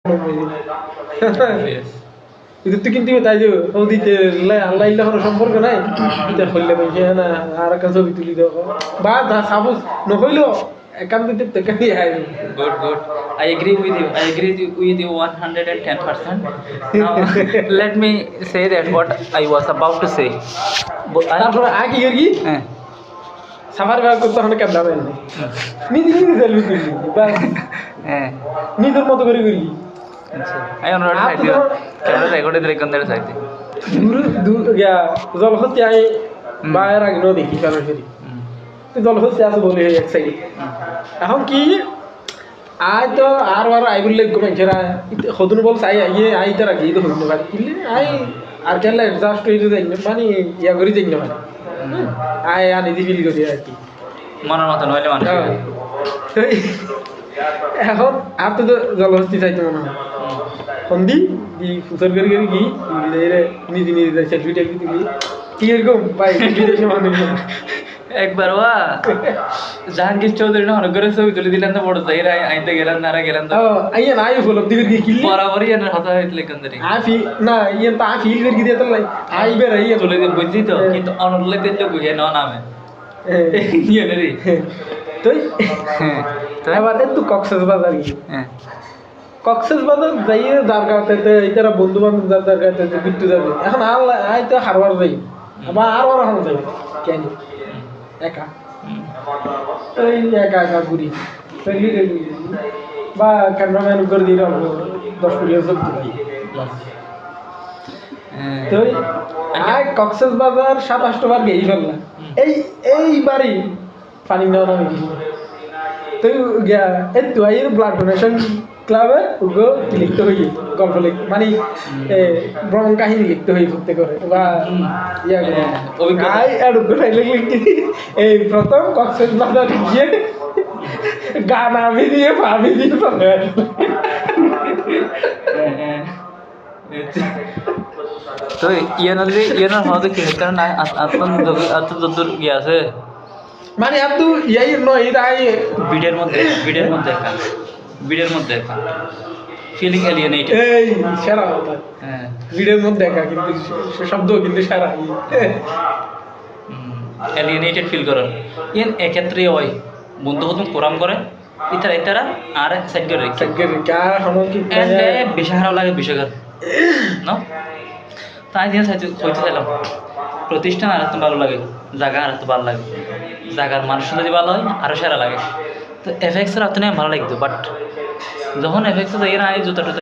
itu tuh kinti tahu je, oh di Allah ilah orang sambor kan ay, kita holle macam na, arah kan so bituli do, bah dah sabus, no hollo, kan tu tekan dia ay. Good, good. I agree with you. I agree with you 110%. Now, let me say that what I was about to say. তারপরে আগে কি summer bag করতে হলে কেমন হবে নিজে নিজে selfie তুললি বাস নিজের মতো করে করি I am not side. Camera recorded like on that side. জলহস্তি আই বাইরে আগে নদী দেখি সরাসরি জলহস্তি আছে বলে এক সাইডে এখন কি আই তো আর আই বললে মানুষেরা সদুন বল চাই আইয়ে আই তো রাখি তো হইতে পারি কিনলে আই আর কেন অ্যাডজাস্ট করে যাই মানে ইয়া করে যাই না মানে আই আনি দি ফিল করি আর কি মনের মতো নইলে মানুষ এখন আর তো জলহস্তি চাইতে মনে হয় সন্ধি দি ফুসল করে করে কি নিজে নিজে সেলফি টেলফি তুলি কি এরকম পাই বিদেশে মানুষ একবার ওয়া জাহাঙ্গীর চৌধুরী না অনেক করে ছবি তুলে দিলেন তো বড় যাই আইতে গেলেন না গেলেন তো আইয়া নাই উপলব্ধি করে দিয়ে কিনলি বরাবরই এর কথা হইতলে কন্দরি আফি না ইয়ে তা ফিল করে দিয়ে তো লাই আইবে রে ইয়ে তুলে দিয়ে বুঝছি তো কিন্তু অনলে দিন তো গুয়ে না নামে ইয়ে রে তুই এবার একটু কক্সবাজার গিয়ে কক্সবাজার যাইয়ে জারগাতে এইটারা বন্ধু বান্ধব জারগাতে ঘুরতে যাবে এখন আই তো হারবার যাই আবার আর হানো যাই কেন একা এই একা একা ঘুরি বা ক্যামেরাম্যান করে দিল 10-20 সব ভাই তো আই কক্সবাজার 7-8 বার গেই ফেললাম এইবারই পানি নেওয়া নামে তো গিয়া এই তো আইয়ের ব্লাড ডোনেশন ক্লাবে ওগো লিখতে হই গল্প মানে ভ্রমণ কাহিনী লিখতে হই ঘুরতে করে বা ইয়া করে আই আর লিখি এই প্রথম কক্সবাজার গিয়ে গান আমি দিয়ে ভাবি দিয়ে তো ইয়ানোর হওয়া কি কারণ আত্ম যত ইয়ে আছে মানে আর তো ইয়াই নয় তাই ভিডিওর মধ্যে একা ফিলিং এলিয়েনেটেড এই সেরা কথা ভিডিওর মধ্যে একা কিন্তু শব্দ কিন্তু সেরা এলিয়েনেটেড ফিল করেন ইন এক্ষেত্রে ওই বন্ধু হতুন কোরাম করে ইতারা আর সাইড করে কার হমন কি বেশি খারাপ লাগে বিষয়কার না তাই দিয়ে হইতে চাইলাম প্রতিষ্ঠান আর একটু ভালো লাগে জায়গা আর একটু ভালো লাগে জায়গার মানুষ যদি ভালো হয় আরও সেরা লাগে তো এফএক্সের আপনি ভালো লাগতো বাট যখন এফএক্সে যাই না জুতা টুতা